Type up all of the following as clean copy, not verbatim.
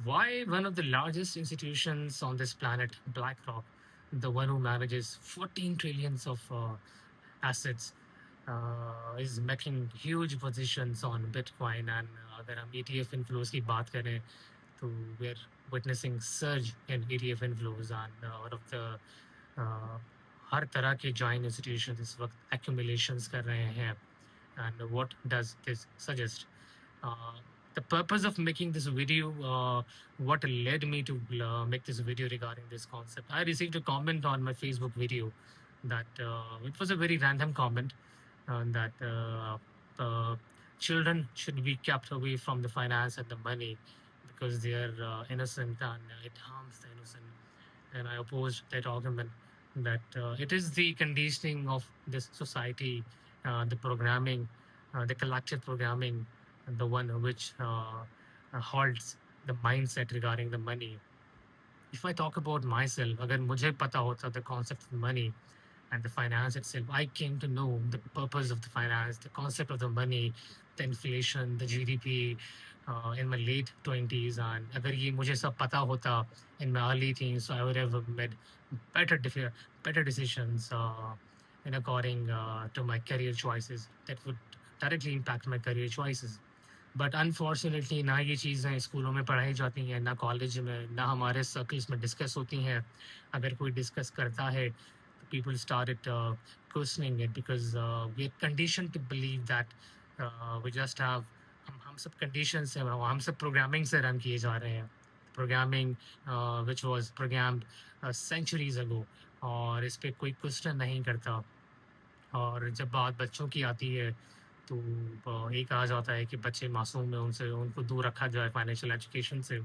Why one of the largest institutions on this planet, BlackRock, the one who manages 14 trillions of assets, is making huge positions on Bitcoin, and अगर हम ETF inflows की बात करें तो we're witnessing surge in ETF inflows, and out of the uh, हर तरह के joint institutions इस वक्त accumulations कर रहे हैं. And what does this suggest? Uh, the purpose of making this video, what led me to make this video regarding this concept. I received a comment on my Facebook video that it was a very random comment, that children should be kept away from the finance and the money because they are innocent, and it harms the innocent. And I opposed that argument that it is the conditioning of this society, the programming, the collective programming, the one which halts the mindset regarding the money. If I talk about myself, अगर मुझे पता होता the concept of money and the finance itself, I came to know the purpose of the finance, the concept of the money, the inflation, the GDP in my late 20s. And अगर ये मुझे सब पता होता in my early teens, so I would have made better better decisions in according to my career choices that would directly impact my career choices. But unfortunately ना ये चीज़ें स्कूलों में पढ़ाई जाती हैं, ना कॉलेज में, ना हमारे सर्कल्स में डिस्कस होती हैं. अगर कोई डिस्कस करता है तो people started questioning it because we are conditioned to believe that we just have हम सब conditions से हम सब programming से रन किए जा रहे हैं. Programming which was programmed centuries ago, और इस पे कोई क्वेश्चन नहीं करता. और जब बात बच्चों की आती है तो ये कहा जाता है कि बच्चे मासूम हैं, उनसे उनको दूर रखा जाए फाइनेंशियल एजुकेशन से.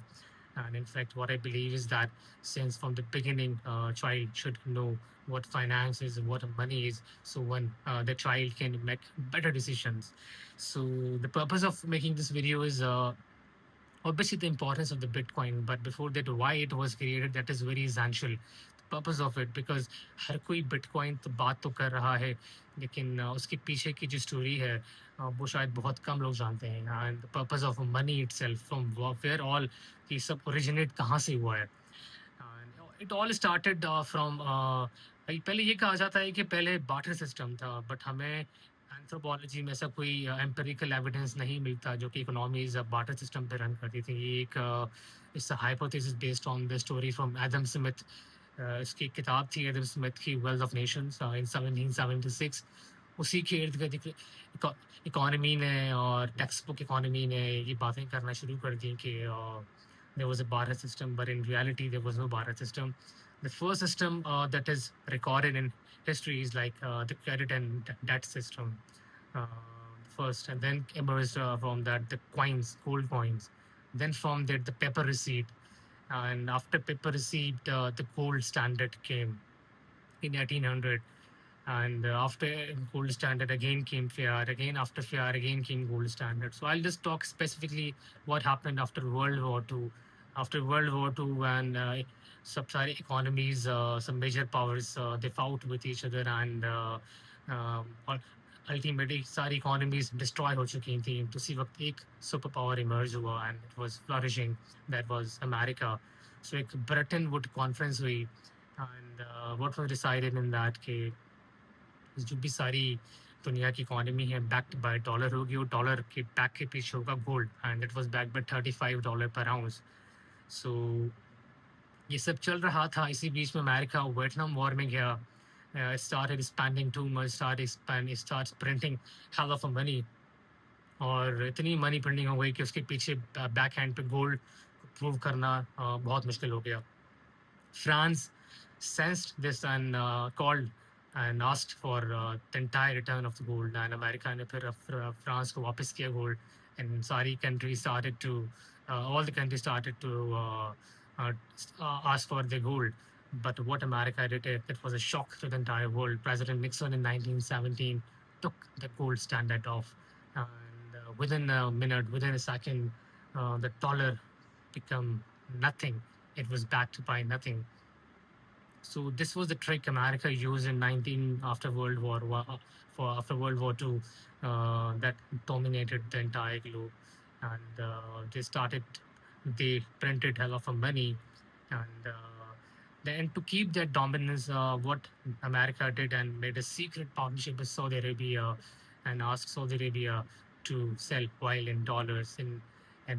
And in fact, what I believe is that since from the beginning, child should know what finance is, what money is, so when the child can make better decisions. So the purpose of making this video is obviously the importance of the Bitcoin, but before that, why it was created, that is very essential. The purpose of it, because हर कोई Bitcoin तो बात तो कर रहा है, लेकिन उसके पीछे की जो स्टोरी है वो शायद बहुत कम लोग जानते हैं. And the purpose of money itself, from where all ये सब originate कहाँ से हुआ है. And it all started from पहले ये कहा जाता है कि पहले barter system था, but हमें एंथ्रोपोलॉजी में ऐसा कोई एम्पिरिकल एविडेंस नहीं मिलता जो कि इकोनॉमीज बार्टर सिस्टम पे रन करती थी. ये एक it's hypothesis based on the story from Adam Smith. इसकी किताब थी एडम स्मिथ की वेल्थ ऑफ नेशंस इन 1776. उसी के इर्द गिर्द इकोनॉमी ने और टेक्स्ट बुक इकोनॉमी ने ये बातें करना शुरू कर दी कि there was a barter system, but in reality there was no barter system. The first system that is recorded in history is like the credit and debt system first, and then emerged from that the coins, gold coins. Then from that the paper receipt, and after paper receipt, the gold standard came in 1800. And after gold standard again came fiat. Again after fiat again came gold standard. So I'll just talk specifically what happened after World War II. After World War II, when सब सारे economies, some major powers, they fought with each other, and और ultimately सारी economies destroy हो चुकी थी. तो उसी वक्त एक super power emerge हुआ, and it was flourishing. That was America. So एक Bretton Woods conference हुई, and what was decided in that कि जो भी सारी दुनिया की इकोनॉमी है बैक्ड बाय डॉलर होगी, वो डॉलर के बैक के पीछे होगा gold, and it was backed by $35 पर आउंस. सो ये सब चल रहा था. इसी बीच में अमेरिका वियतनाम वॉर में गया. started spending too much, starts printing hell of a money, और इतनी मनी प्रिंटिंग हो गई कि उसके पीछे बैक हैंड पे गोल्ड प्रूव करना बहुत मुश्किल हो गया. France sensed this and called and asked for the entire return of the gold, and America ने फिर फ्रांस को वापस किया gold, and सारी countries started to all the countries started to ask for the gold. But what America did, it was a shock to the entire world. President Nixon in 1917 took the gold standard off, and within a minute, within a second, the dollar become nothing. It was backed by nothing. So this was the trick America used in 19 after World War after World War II, that dominated the entire globe, and they started they printed hell of a money, and then to keep that dominance, what America did and made a secret partnership with Saudi Arabia and asked Saudi Arabia to sell oil in dollars. In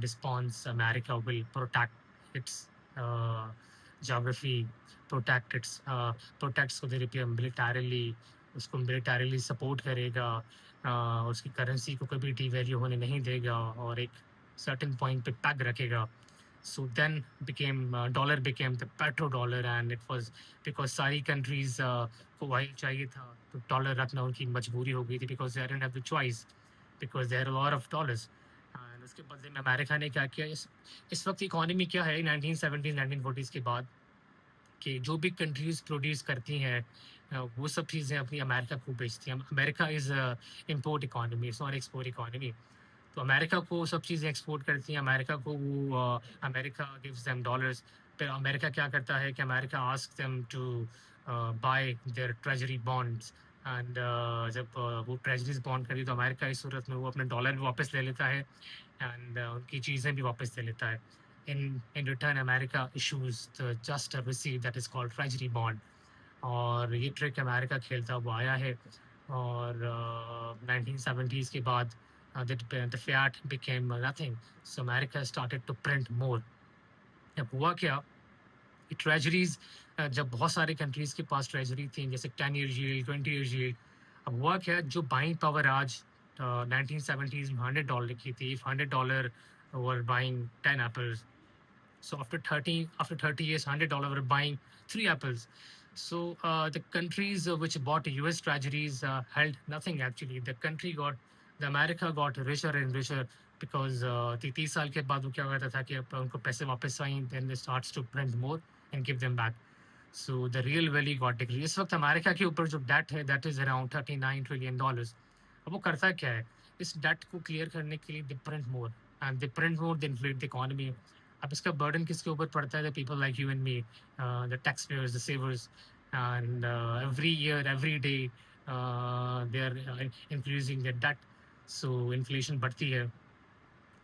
response, America will protect its uh, geography, protect its protect Saudi Arabia militarily, उसको militarily support करेगा, उसकी currency को कभी devalue होने नहीं देगा और एक certain point पे पैग रखेगा. So then became dollar became the petrodollar, and it was because सारी countries को oil चाहिए था, तो डॉलर रखना उनकी मजबूरी हो गई थी, because they didn't have the choice, because they had a lot of dollars. And उसके बदले में अमेरिका ने क्या किया, इस वक्त इकोनॉमी क्या है 1970s 1940s के बाद, कि जो भी कंट्रीज प्रोड्यूस करती हैं वो सब चीज़ें अपनी अमेरिका को बेचती हैं. America is import economy, it's not export economy. तो अमेरिका को सब चीज़ें एक्सपोर्ट करती हैं, अमेरिका को वो अमेरिका गिव्स देम डॉलर्स. फिर अमेरिका क्या करता है कि America ask them to buy their treasury bonds, and जब वो ट्रेजरीज बॉन्ड खरीदी तो अमेरिका इस सूरत में वो अपने डॉलर भी वापस ले लेता है, एंड उनकी चीज़ें भी वापस ले लेता है. In return, America issues the just a receipt that is called treasury bond. और ये ट्रिक अमेरिका खेलता हुआ आया है. और 1970s के बाद the fiat became nothing. So America started to print more. अब हुआ क्या, ट्रेजरीज जब बहुत सारे कंट्रीज के पास ट्रेजरी थी, जैसे 10 year yield 20 year yield, अब हुआ क्या, जो बाइंग पावर आज 1970s में $100 की थी, if $100 were buying 10 apples, so after 30 years $100 were buying 3 apples. So the countries which bought US treasuries held nothing. Actually the America got richer and richer, because 30 साल के बाद वो क्या होता था कि अब उनको पैसे वापस आए, then they starts to print more and give them back. So the real value got decreased. इस वक्त अमेरिका के ऊपर जो डेट है, that is around $39 trillion. अब वो करता क्या है, इस डेट को क्लियर करने के लिए they print more, and they print more, they inflate the economy. अब इसका बर्डन किसके ऊपर पड़ता है, the people like you and me, the taxpayers, the savers, and every year, every day, they are increasing their debt. So inflation बढ़ती है.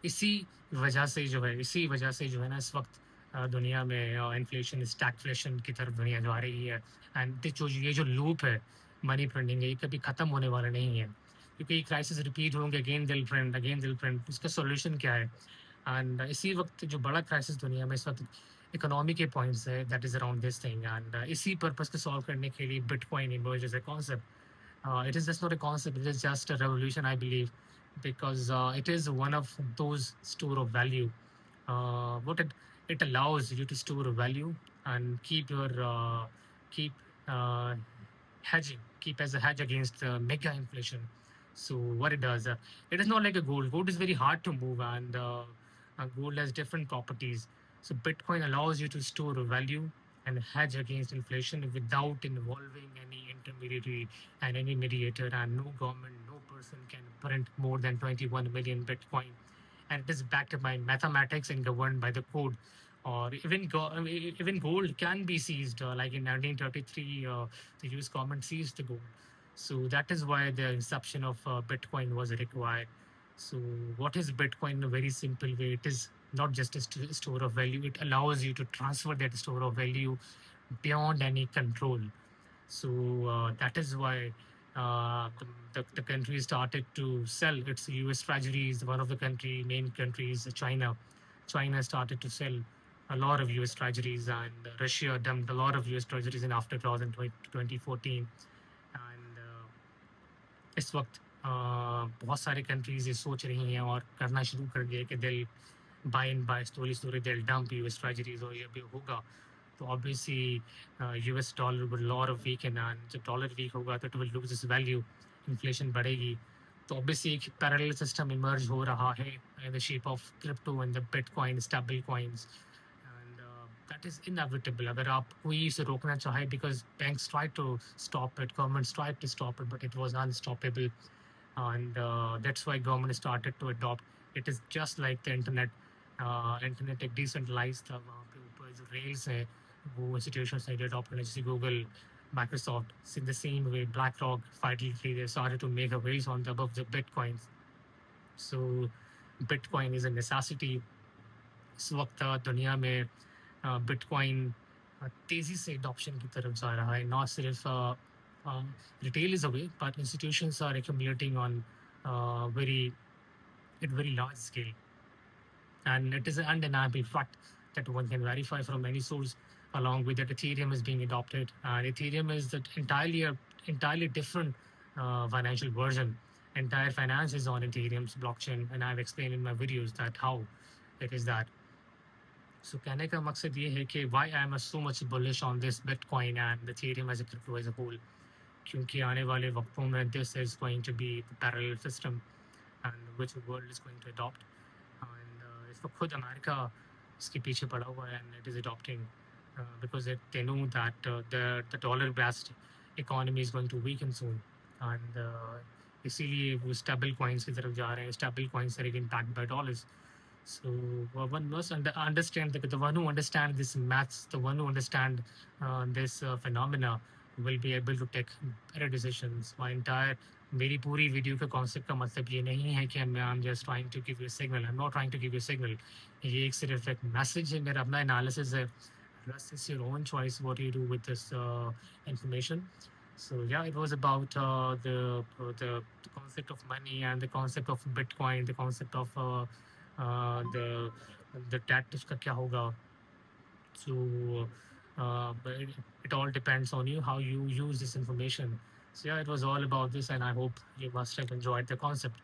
इसी वजह से जो है ना, इस वक्त दुनिया में इन्फ्लेशन स्टैगफ्लेशन की तरफ दुनिया जा रही है. एंड जो ये जो लूप है मनी प्रिंटिंग, ये कभी ख़त्म होने वाला नहीं है, क्योंकि ये क्राइसिस रिपीट होंगे, अगेन दिल प्रिंट. उसका सॉल्यूशन क्या है? एंड इसी वक्त जो बड़ा क्राइसिस दुनिया में इस वक्त इकोनॉमी के पॉइंट्स है, that is around this thing. And इसी पर्पस को सॉल्व करने के लिए bitcoin emerge as a concept. It is just not a concept, it is just a revolution, I believe, because it is one of those store of value. What it allows you to store a value and keep your keep uh, hedging, keep as a hedge against mega inflation. So what it does, it is not like a gold. Gold is very hard to move, and gold has different properties. So Bitcoin allows you to store a value and hedge against inflation without involving any intermediary and any mediator, and no government, no person can print more than 21 million Bitcoin. And it is backed by mathematics and governed by the code. Or even gold can be seized, like in 1933, the US government seized the gold. So that is why the inception of Bitcoin was required. So what is Bitcoin in a very simple way? It is not just a store of value. It allows you to transfer that store of value beyond any control. So that is why the country started to sell its US treasuries. One of the main countries, China. China started to sell a lot of US treasuries, and Russia dumped a lot of US treasuries in afterglows in 2014. And इस वक्त बहुत सारे countries ये सोच रही हैं और करना शुरू कर दिया कि they'll buy and buy story they'll dump US treasuries, और ये भी होगा तो obviously US dollar will lower of weak, and जब डॉलर वीक होगा तो it will lose its value, inflation बढ़ेगी. तो ऑब्वियसली एक पैरेलल सिस्टम इमर्ज हो रहा है in the shape of crypto and the bitcoin stable coins. That is inevitable. अगर आप कोई इसे रोकना चाहे, because banks tried to stop it, governments tried to stop it, but it was unstoppable, and that's why government started to adopt. It is just like the internet. Internet एक decentralise था, वहाँ पे ऊपर जो रेल्स है वो institution ने adopt करना, जैसे Google, Microsoft. In the same way BlackRock finally they started to make a wells on the above the bitcoins. So bitcoin is a necessity इस वक्त दुनिया में बिटकॉइन तेज़ी से adoption की तरफ जा रहा है. Not सिर्फ retail is away, but institutions are accumulating on very large scale. And it is an undeniable fact that one can verify from many sources. Along with that, Ethereum is being adopted, and Ethereum is the entirely different financial version. Entire finance is on Ethereum's blockchain, and I've explained in my videos that how it is that. So कहने का मकसद ये है कि why I am so much bullish on this Bitcoin and Ethereum as a crypto as a whole. क्योंकि आने वाले वक्तों में this is going to be the parallel system and which the world is going to adopt. And इसको खुद America इसके पीछे पड़ा हुआ है and it is adopting because they know that the dollar based economy is going to weaken soon. And इसीलिए वो stable coins की तरफ जा रहे हैं. Stable coins are again backed by dollars. So one must understand the one who understands this maths, the one who understand this phenomena will be able to take better decisions. My entire मेरी पूरी video का concept का मतलब ये नहीं है कि मैं I'm just trying to give you a signal. I'm not trying to give you a signal. ये एक सिर्फ एक मैसेज है, मेरा अपना एनालिसिस है. Rest is your own choice what you do with this information. So yeah, it was about the concept of money and the concept of Bitcoin, the concept of the debt उसका क्या होगा. So but it all depends on you how you use this information. So yeah, it was all about this, and I hope you must have enjoyed the concept.